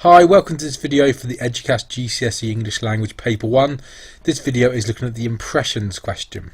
Hi, welcome to this video for the EDUQAS GCSE English Language Paper 1. This video is looking at the impressions question.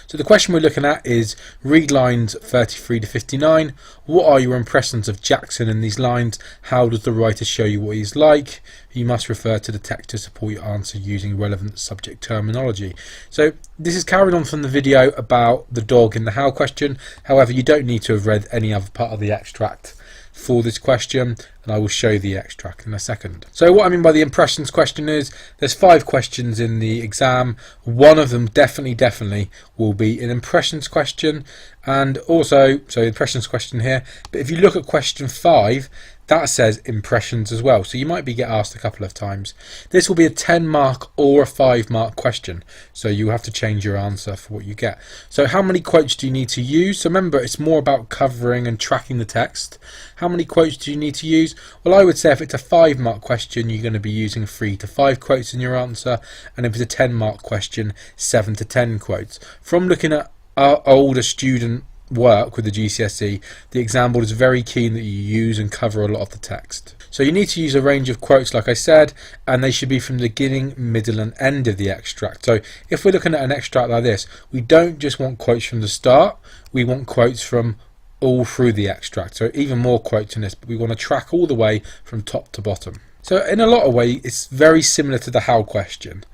So the question we're looking at is, read lines 33 to 59. What are your impressions of Jackson in these lines? How does the writer show you what he's like? You must refer to the text to support your answer using relevant subject terminology. So this is carried on from the video about the dog in the how question. However, you don't need to have read any other part of the extract for this question, and I will show you the extract in a second. So what I mean by the impressions question is there's 5 questions in the exam. One of them definitely will be an impressions question, and also so impressions question here, but if you look at question 5, that says impressions as well, so you might get asked a couple of times. This will be a 10 mark or a 5 mark question, so you have to change your answer for what you get. So how many quotes do you need to use? So remember, it's more about covering and tracking the text. How many quotes do you need to use? Well, I would say if it's a 5 mark question, you're going to be using 3 to 5 quotes in your answer, and if it's a 10 mark question, 7 to 10 quotes. From looking at our older student work with the GCSE, the exam board is very keen that you use and cover a lot of the text. So you need to use a range of quotes, like I said, and they should be from the beginning, middle and end of the extract. So if we're looking at an extract like this, we don't just want quotes from the start, we want quotes from all through the extract. So even more quotes in this, but we want to track all the way from top to bottom. So in a lot of ways, it's very similar to the how question.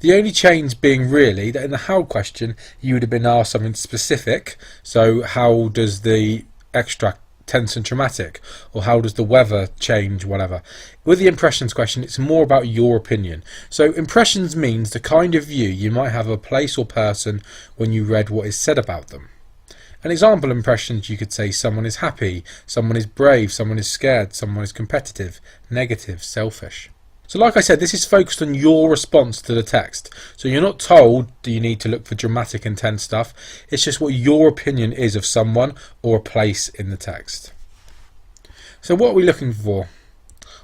The only change being really that in the how question you would have been asked something specific. So how does the extract tense and dramatic, or how does the weather change, whatever. With the impressions question, it's more about your opinion. So impressions means the kind of view you might have of a place or person when you read what is said about them. An example impressions, you could say someone is happy, someone is brave, someone is scared, someone is competitive, negative, selfish. So like I said, this is focused on your response to the text. So you're not told that you need to look for dramatic, intense stuff. It's just what your opinion is of someone or a place in the text. So what are we looking for?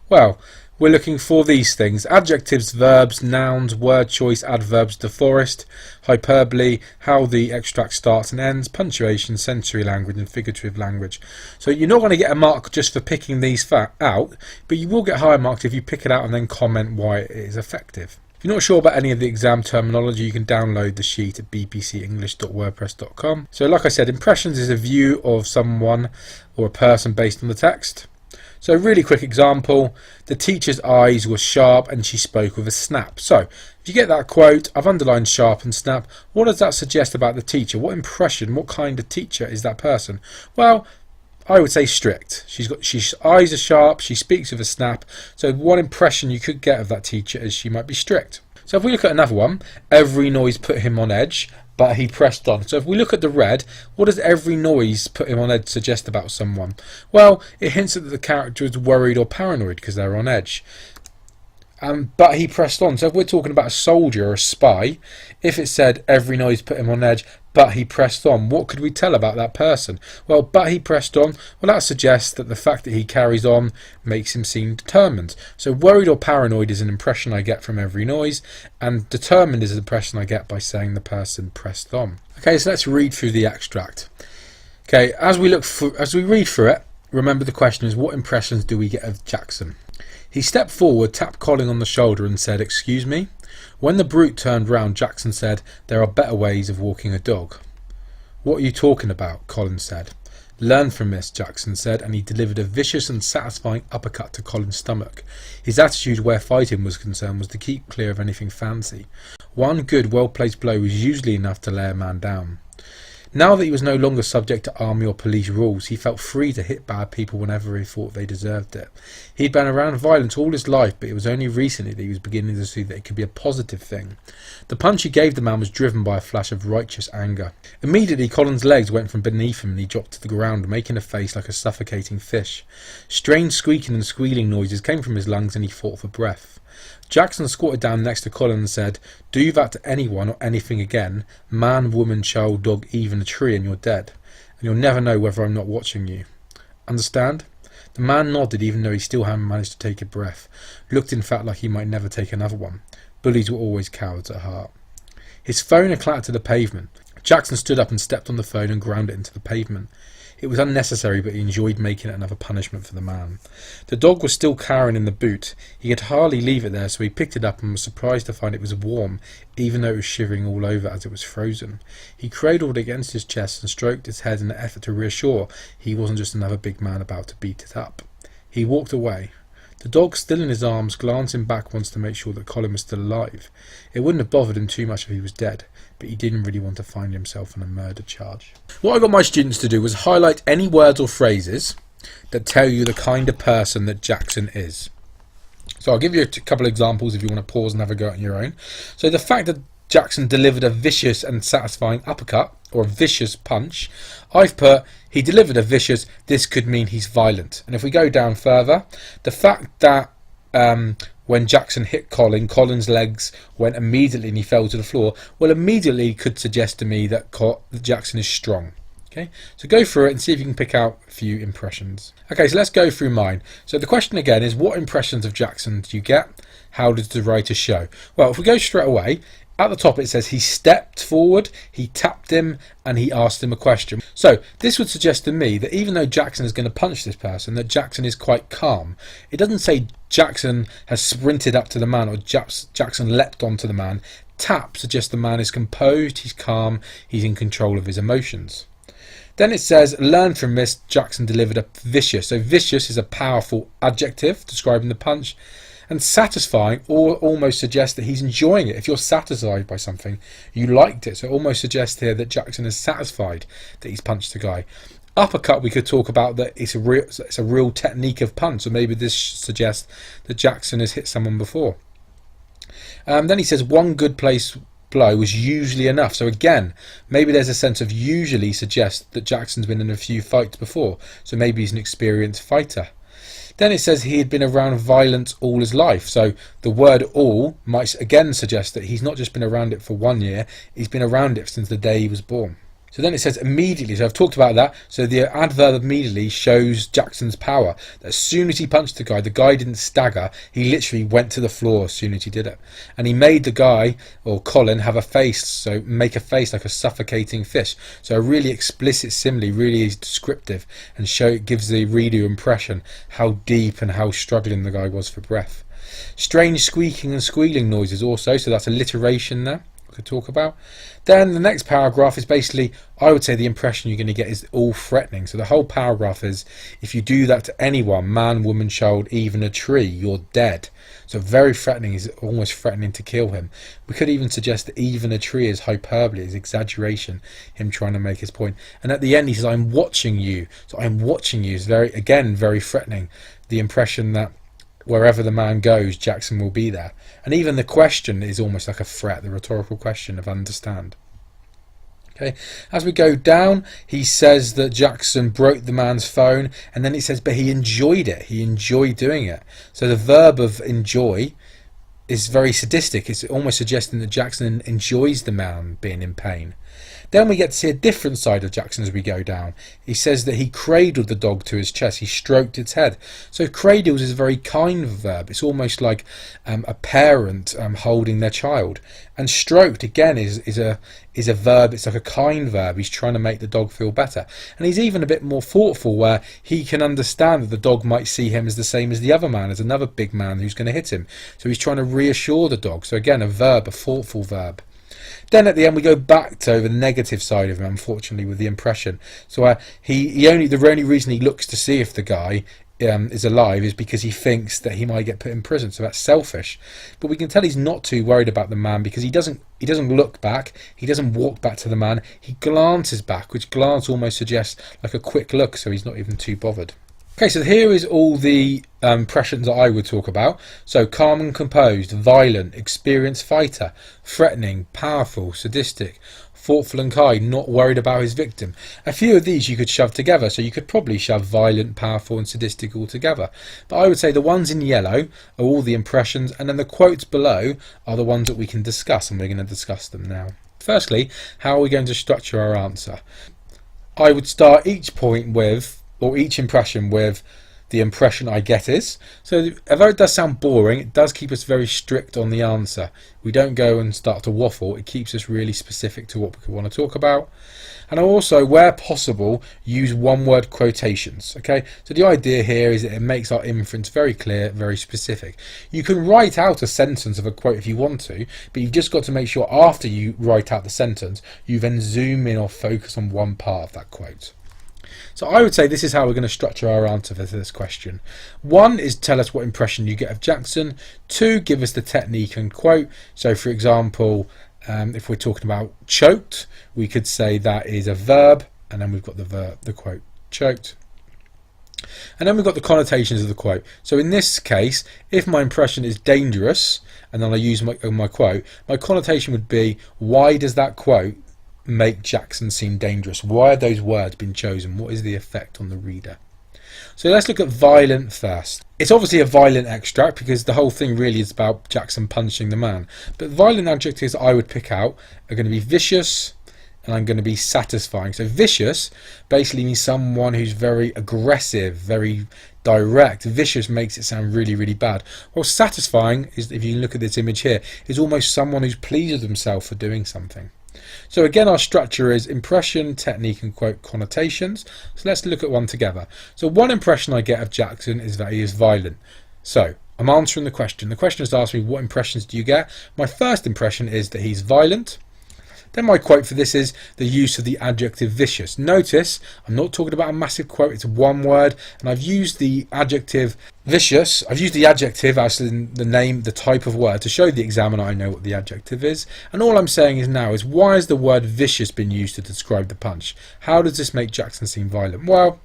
Well, we're looking for these things: adjectives, verbs, nouns, word choice, adverbs, the forest, hyperbole, how the extract starts and ends, punctuation, sensory language and figurative language. So you're not going to get a mark just for picking these out, but you will get higher marks if you pick it out and then comment why it is effective. If you're not sure about any of the exam terminology, you can download the sheet at bbcenglish.wordpress.com. So like I said, impressions is a view of someone or a person based on the text. So really quick example, the teacher's eyes were sharp and she spoke with a snap. So if you get that quote, I've underlined sharp and snap. What does that suggest about the teacher? What impression, what kind of teacher is that person? Well, I would say strict. She's eyes are sharp, she speaks with a snap. So one impression you could get of that teacher is she might be strict. So if we look at another one, every noise put him on edge, but he pressed on. So if we look at the red, what does every noise put him on edge suggest about someone? Well, it hints that the character is worried or paranoid because they're on edge. But he pressed on. So if we're talking about a soldier or a spy, if it said every noise put him on edge, but he pressed on, what could we tell about that person? Well, but he pressed on, well, that suggests that the fact that he carries on makes him seem determined. So worried or paranoid is an impression I get from every noise, and determined is an impression I get by saying the person pressed on. Okay, so let's read through the extract. Okay, as we read through it, remember the question is, what impressions do we get of Jackson? He stepped forward, tapped Colin on the shoulder and said, "Excuse me?" When the brute turned round, Jackson said, "There are better ways of walking a dog." "What are you talking about?" Colin said. "Learn from this," Jackson said, and he delivered a vicious and satisfying uppercut to Colin's stomach. His attitude where fighting was concerned was to keep clear of anything fancy. One good, well-placed blow was usually enough to lay a man down. Now that he was no longer subject to army or police rules, he felt free to hit bad people whenever he thought they deserved it. He'd been around violence all his life, but it was only recently that he was beginning to see that it could be a positive thing. The punch he gave the man was driven by a flash of righteous anger. Immediately, Colin's legs went from beneath him and he dropped to the ground, making a face like a suffocating fish. Strange squeaking and squealing noises came from his lungs and he fought for breath. Jackson squatted down next to Colin and said, "Do that to anyone or anything again, man, woman, child, dog, even a tree, and you're dead. And you'll never know whether I'm not watching you. Understand?" The man nodded, even though he still hadn't managed to take a breath. Looked in fact like he might never take another one. Bullies were always cowards at heart. His phone had clattered to the pavement. Jackson stood up and stepped on the phone and ground it into the pavement. It was unnecessary, but he enjoyed making it another punishment for the man. The dog was still cowering in the boot. He could hardly leave it there, so he picked it up and was surprised to find it was warm, even though it was shivering all over as it was frozen. He cradled it against his chest and stroked its head in an effort to reassure he wasn't just another big man about to beat it up. He walked away. The dog, still in his arms, glancing back once to make sure that Colin was still alive. It wouldn't have bothered him too much if he was dead, but he didn't really want to find himself on a murder charge. What I got my students to do was highlight any words or phrases that tell you the kind of person that Jackson is. So I'll give you a couple of examples if you want to pause and have a go on your own. So the fact that Jackson delivered a vicious and satisfying uppercut, or a vicious punch, I've put, he delivered a vicious, this could mean he's violent. And if we go down further, the fact that when Jackson hit Colin, Colin's legs went immediately and he fell to the floor, well, immediately could suggest to me that Jackson is strong. Okay, so go through it and see if you can pick out a few impressions. Okay, so let's go through mine. So the question again is, what impressions of Jackson do you get? How does the writer show? Well, if we go straight away, at the top it says he stepped forward, he tapped him, and he asked him a question. So this would suggest to me that even though Jackson is going to punch this person, that Jackson is quite calm. It doesn't say Jackson has sprinted up to the man or Jackson leapt onto the man. Tap suggests the man is composed, he's calm, he's in control of his emotions. Then it says, learn from this, Jackson delivered a vicious. So vicious is a powerful adjective describing the punch. And satisfying almost suggests that he's enjoying it. If you're satisfied by something, you liked it. So it almost suggests here that Jackson is satisfied that he's punched the guy. Uppercut, we could talk about that it's a real technique of punch. So maybe this suggests that Jackson has hit someone before. Then he says one good place blow was usually enough. So again, maybe there's a sense of usually suggests that Jackson's been in a few fights before. So maybe he's an experienced fighter. Then it says he had been around violence all his life. So the word all might again suggest that he's not just been around it for 1 year, he's been around it since the day he was born. So then it says immediately. So I've talked about that. So the adverb immediately shows Jackson's power. As soon as he punched the guy didn't stagger. He literally went to the floor as soon as he did it. And he made the guy, or Colin, have a face. So make a face like a suffocating fish. So a really explicit simile, really is descriptive, and gives the reader impression how deep and how struggling the guy was for breath. Strange squeaking and squealing noises also. So that's alliteration there. Could talk about. Then the next paragraph is basically, I would say the impression you're going to get is all threatening. So the whole paragraph is, if you do that to anyone, man, woman, child, even a tree, you're dead. So very threatening, is almost threatening to kill him. We could even suggest that even a tree is hyperbole, is exaggeration, him trying to make his point. And at the end he says, I'm watching you. So I'm watching you is very threatening. The impression that wherever the man goes, Jackson will be there. And even the question is almost like a threat, the rhetorical question of understand. Okay, as we go down, he says that Jackson broke the man's phone, and then it says, but he enjoyed it. He enjoyed doing it. So the verb of enjoy is very sadistic. It's almost suggesting that Jackson enjoys the man being in pain. Then we get to see a different side of Jackson as we go down. He says that he cradled the dog to his chest. He stroked its head. So cradles is a very kind verb. It's almost like a parent holding their child. And stroked again is a verb. It's like a kind verb. He's trying to make the dog feel better. And he's even a bit more thoughtful, where he can understand that the dog might see him as the same as the other man, as another big man who's going to hit him. So he's trying to reassure the dog. So again, a verb, a thoughtful verb. Then at the end we go back to the negative side of him, unfortunately, with the impression. So the only reason he looks to see if the guy is alive is because he thinks that he might get put in prison. So that's selfish. But we can tell he's not too worried about the man, because he doesn't look back. He doesn't walk back to the man. He glances back, which glance almost suggests like a quick look. So he's not even too bothered. Okay, so here is all the impressions that I would talk about. So calm and composed, violent, experienced fighter, threatening, powerful, sadistic, thoughtful and kind, not worried about his victim. A few of these you could shove together, so you could probably shove violent, powerful and sadistic all together. But I would say the ones in yellow are all the impressions, and then the quotes below are the ones that we can discuss, and we're going to discuss them now. Firstly, how are we going to structure our answer? I would start each point with, or each impression with, the impression I get is. So although it does sound boring, it does keep us very strict on the answer. We don't go and start to waffle. It keeps us really specific to what we want to talk about. And I also, where possible, use one-word quotations. Okay, so the idea here is that it makes our inference very clear, very specific. You can write out a sentence of a quote if you want to, but you've just got to make sure after you write out the sentence, you then zoom in or focus on one part of that quote. So I would say this is how we're going to structure our answer for this question. 1 is tell us what impression you get of Jackson. 2, give us the technique and quote. So for example, if we're talking about choked, we could say that is a verb, and then we've got the quote, choked. And then we've got the connotations of the quote. So in this case, if my impression is dangerous, and then I use my quote, my connotation would be, why does that quote make Jackson seem dangerous? Why are those words being chosen? What is the effect on the reader? So let's look at violent first. It's obviously a violent extract because the whole thing really is about Jackson punching the man. But violent adjectives I would pick out are going to be vicious, and I'm going to be satisfying. So vicious basically means someone who's very aggressive, very direct. Vicious makes it sound really, really bad. Well, satisfying is, if you look at this image here, is almost someone who's pleased with himself for doing something. So again, our structure is impression, technique and quote, connotations. So let's look at one together. So one impression I get of Jackson is that he is violent. So I'm answering the question. The question has asked me, what impressions do you get? My first impression is that he's violent. Then my quote for this is the use of the adjective vicious. Notice I'm not talking about a massive quote, it's one word, and I've used the adjective vicious. I've used the adjective as in the name, the type of word, to show the examiner I know what the adjective is. And all I'm saying is now is, why has the word vicious been used to describe the punch? How does this make Jackson seem violent? Well,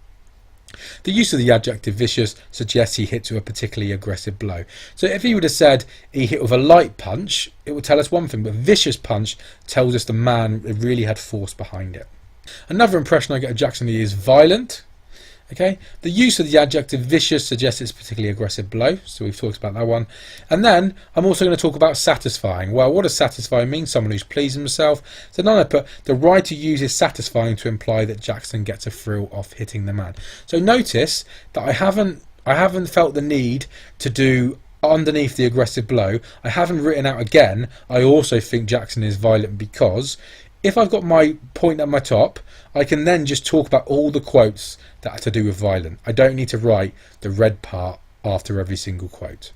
the use of the adjective vicious suggests he hits with a particularly aggressive blow. So if he would have said he hit with a light punch, it would tell us one thing, but vicious punch tells us the man really had force behind it. Another impression I get of Jackson is violent. Okay, the use of the adjective vicious suggests it's a particularly aggressive blow, so we've talked about that one. And then I'm also going to talk about satisfying. Well, what does satisfying mean? Someone who's pleased himself. So then I put the writer uses satisfying to imply that Jackson gets a thrill off hitting the man. So notice that I haven't felt the need to do underneath the aggressive blow. I haven't written out again, I also think Jackson is violent, because if I've got my point at my top, I can then just talk about all the quotes that are to do with violent. I don't need to write the red part after every single quote.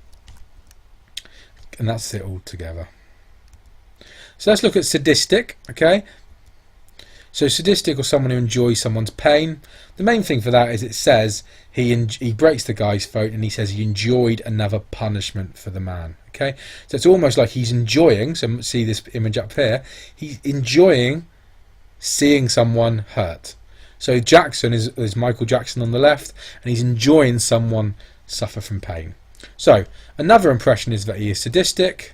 And that's it all together. So let's look at sadistic, okay? So sadistic, or someone who enjoys someone's pain. The main thing for that is it says he breaks the guy's throat and he says he enjoyed another punishment for the man. Okay, so it's almost like he's enjoying, so see this image up here, he's enjoying seeing someone hurt. So Jackson is Michael Jackson on the left, and he's enjoying someone suffer from pain. So another impression is that he is sadistic.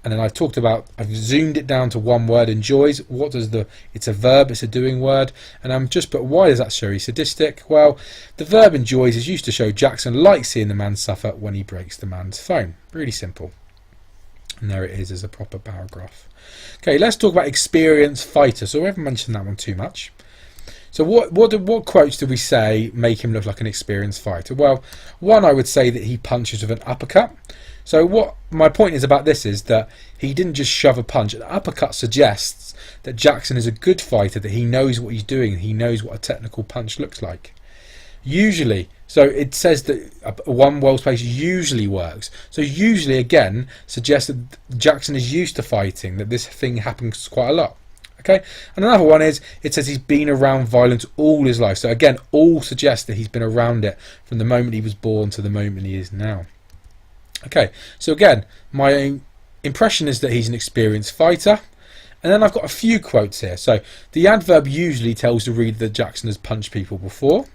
And then I've zoomed it down to one word, enjoys. It's a verb, it's a doing word. And I'm just put, why does that show he's sadistic? Well, the verb enjoys is used to show Jackson likes seeing the man suffer when he breaks the man's phone. Really simple. And there it is as a proper paragraph. Okay, let's talk about experienced fighter. So we haven't mentioned that one too much. So what quotes do we say make him look like an experienced fighter? Well, one, I would say that he punches with an uppercut. So what my point is about this is that he didn't just shove a punch. An uppercut suggests that Jackson is a good fighter, that he knows what he's doing, he knows what a technical punch looks like. Usually, so it says that one well space usually works. So usually, again, suggests that Jackson is used to fighting, that this thing happens quite a lot. Okay, and another one is, it says he's been around violence all his life. So again, all suggests that he's been around it from the moment he was born to the moment he is now. Okay, so again, my impression is that he's an experienced fighter. And then I've got a few quotes here. So the adverb usually tells the reader that Jackson has punched people before.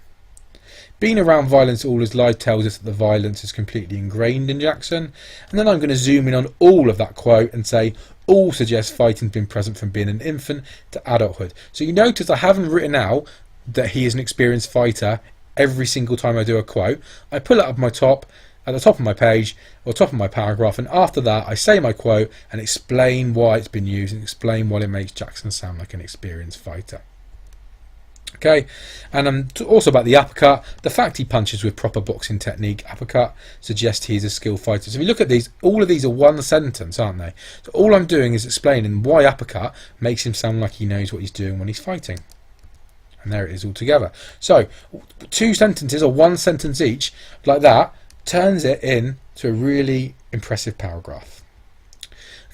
Being around violence all his life tells us that the violence is completely ingrained in Jackson. And then I'm going to zoom in on all of that quote and say all suggest fighting's been present from being an infant to adulthood. So you notice I haven't written out that he is an experienced fighter every single time I do a quote. I pull it up at the top of my page or top of my paragraph, and after that I say my quote and explain why it's been used and explain why it makes Jackson sound like an experienced fighter. Okay, and also about the uppercut, the fact he punches with proper boxing technique, uppercut, suggests he's a skilled fighter. So if you look at these, all of these are one sentence, aren't they? So all I'm doing is explaining why uppercut makes him sound like he knows what he's doing when he's fighting. And there it is all together. So 2 sentences or 1 sentence each, like that, turns it into a really impressive paragraph.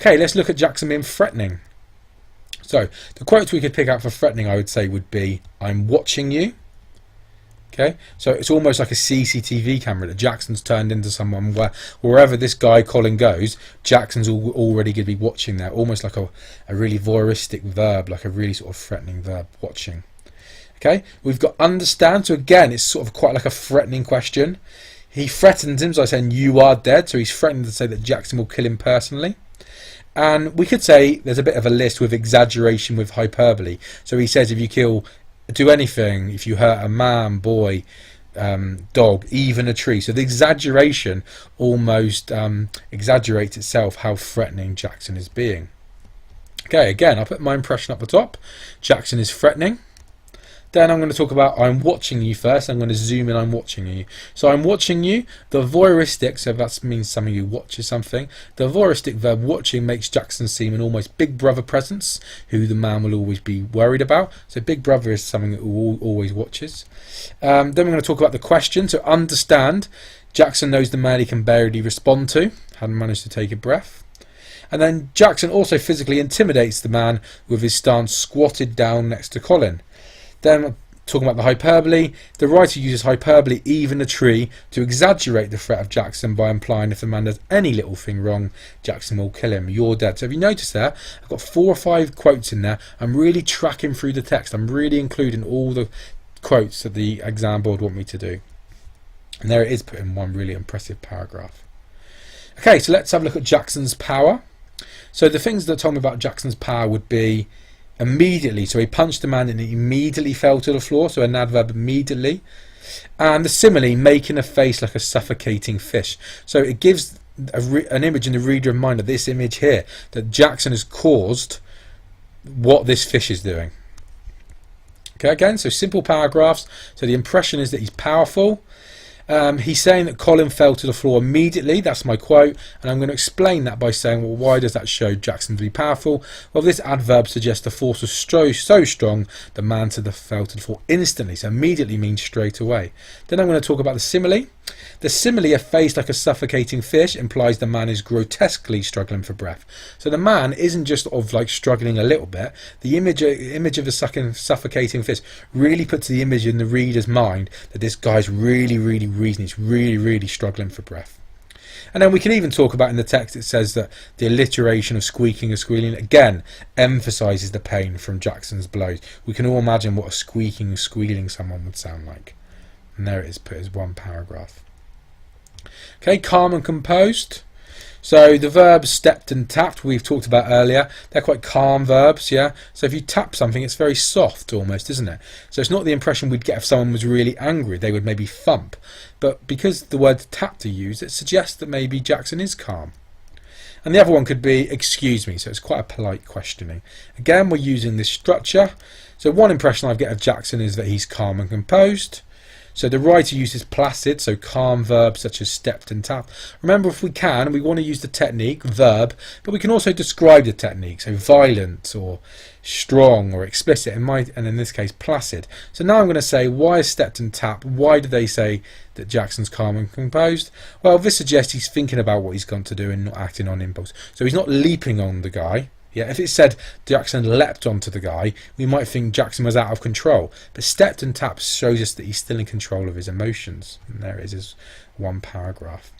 Okay, let's look at Jackson being threatening. So the quotes we could pick out for threatening, I would say, would be, "I'm watching you." Okay, so it's almost like a CCTV camera that Jackson's turned into someone where wherever this guy Colin goes, Jackson's already going to be watching there, almost like a really voyeuristic verb, like a really sort of threatening verb, watching. Okay, we've got understand. So again, it's sort of quite like a threatening question. He threatens him by saying, "You are dead." So he's threatening to say that Jackson will kill him personally. And we could say there's a bit of a list with exaggeration, with hyperbole. So he says, if you do anything, if you hurt a man, boy, dog, even a tree. So the exaggeration almost exaggerates itself how threatening Jackson is being. Okay, again, I'll put my impression up the top. Jackson is threatening. Then I'm going to talk about I'm watching you first. I'm going to zoom in, I'm watching you. So I'm watching you. The voyeuristic, so that means somebody who watches something. The voyeuristic verb watching makes Jackson seem an almost big brother presence, who the man will always be worried about. So big brother is something that always watches. Then we're going to talk about the question. So understand. Jackson knows the man he can barely respond to. Hadn't managed to take a breath. And then Jackson also physically intimidates the man with his stance squatted down next to Colin. Then talking about the hyperbole, the writer uses hyperbole, even a tree, to exaggerate the threat of Jackson by implying if the man does any little thing wrong, Jackson will kill him. You're dead. So if you notice there, I've got 4 or 5 quotes in there. I'm really tracking through the text. I'm really including all the quotes that the exam board want me to do. And there it is, put in one really impressive paragraph. Okay, so let's have a look at Jackson's power. So the things that told me about Jackson's power would be immediately. So he punched the man and he immediately fell to the floor. So an adverb, immediately. And the simile, making a face like a suffocating fish. So it gives an image in the reader in mind of this image here, that Jackson has caused what this fish is doing. Okay, again, so simple paragraphs. So the impression is that he's powerful. He's saying that Colin fell to the floor immediately. That's my quote, and I'm going to explain that by saying, well, why does that show Jackson to be powerful? Well, this adverb suggests the force was so strong the man fell to the floor instantly. So immediately means straight away. Then I'm going to talk about the simile. The simile, a face like a suffocating fish, implies the man is grotesquely struggling for breath. So the man isn't just sort of like struggling a little bit. The image of the suffocating fish really puts the image in the reader's mind that this guy's really he's really struggling for breath. And then we can even talk about in the text, it says that the alliteration of squeaking and squealing again emphasises the pain from Jackson's blows. We can all imagine what a squeaking and squealing someone would sound like. And there it is, put as one paragraph. Okay, calm and composed. So the verbs stepped and tapped we've talked about earlier. They're quite calm verbs, yeah? So if you tap something, it's very soft almost, isn't it? So it's not the impression we'd get if someone was really angry. They would maybe thump. But because the word tapped are used, it suggests that maybe Jackson is calm. And the other one could be excuse me. So it's quite a polite questioning. Again, we're using this structure. So one impression I get of Jackson is that he's calm and composed. So the writer uses placid, so calm verbs such as stepped and tapped. Remember, if we can, we want to use the technique, verb, but we can also describe the technique, so violent or strong or explicit, and in this case, placid. So now I'm going to say, why is stepped and tapped? Why do they say that Jackson's calm and composed? Well, this suggests he's thinking about what he's going to do and not acting on impulse. So he's not leaping on the guy. Yeah, if it said Jackson leapt onto the guy, we might think Jackson was out of control. But stepped and tapped shows us that he's still in control of his emotions. And there it is one paragraph.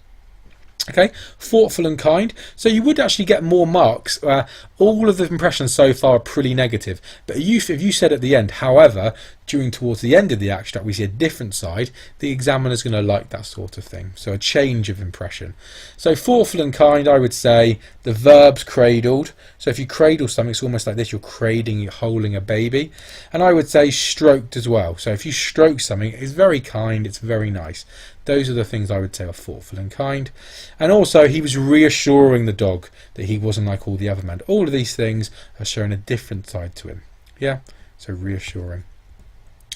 Okay, thoughtful and kind. So you would actually get more marks. All of the impressions so far are pretty negative. But if you said at the end, however, towards the end of the extract we see a different side, the examiner's going to like that sort of thing. So a change of impression. So thoughtful and kind, I would say the verbs cradled. So if you cradle something, it's almost like this, you're holding a baby. And I would say stroked as well. So if you stroke something, it's very kind, it's very nice. Those are the things I would say are thoughtful and kind. And also he was reassuring the dog that he wasn't like all the other men. All of these things are showing a different side to him. Yeah, so reassuring.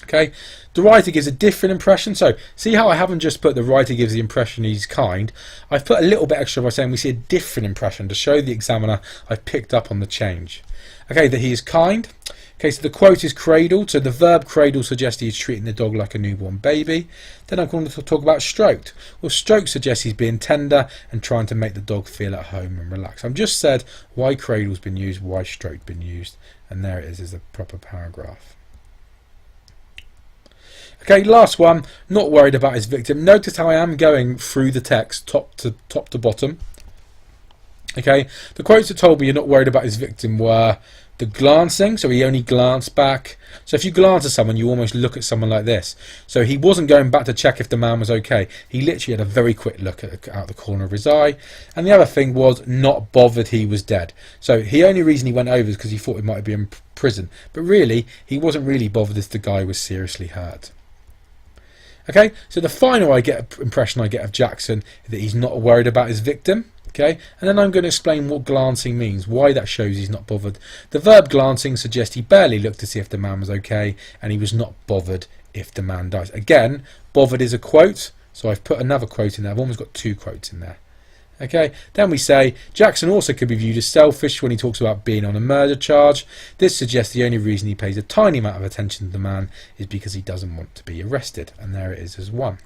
Okay, the writer gives a different impression. So see how I haven't just put the writer gives the impression he's kind. I've put a little bit extra by saying we see a different impression to show the examiner I've picked up on the change. Okay, that he is kind. Okay, so the quote is cradled. So the verb cradle suggests he's treating the dog like a newborn baby. Then I'm going to talk about stroked. Well, stroked suggests he's being tender and trying to make the dog feel at home and relax. I've just said why cradle's been used, why stroked been used, and there it is a proper paragraph. Okay, last one, not worried about his victim. Notice how I am going through the text top to bottom. Okay, the quotes that told me you're not worried about his victim were the glancing, so he only glanced back. So if you glance at someone, you almost look at someone like this. So he wasn't going back to check if the man was okay. He literally had a very quick look out the corner of his eye. And the other thing was not bothered he was dead. So the only reason he went over is because he thought he might be in prison. But really, he wasn't really bothered if the guy was seriously hurt. Okay, so the final impression I get of Jackson is that he's not worried about his victim. Okay, and then I'm going to explain what glancing means, why that shows he's not bothered. The verb glancing suggests he barely looked to see if the man was okay, and he was not bothered if the man dies. Again, bothered is a quote, so I've put another quote in there. I've almost got two quotes in there. Okay, then we say Jackson also could be viewed as selfish when he talks about being on a murder charge. This suggests the only reason he pays a tiny amount of attention to the man is because he doesn't want to be arrested, and there it is as one.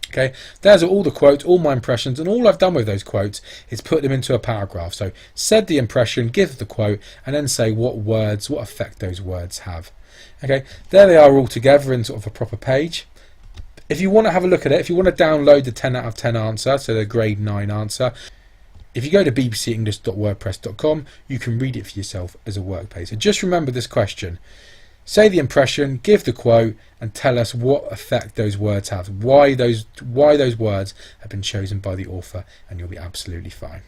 Okay, there's all the quotes, all my impressions, and all I've done with those quotes is put them into a paragraph. So said the impression, give the quote, and then say what effect those words have. Okay, there they are all together in sort of a proper page. If you want to have a look at it, if you want to download the 10 out of 10 answer, so the grade 9 answer, if you go to bbcenglish.wordpress.com, you can read it for yourself as a work page. So just remember this question. Say the impression, give the quote, and tell us what effect those words have. Why those words have been chosen by the author, and you'll be absolutely fine.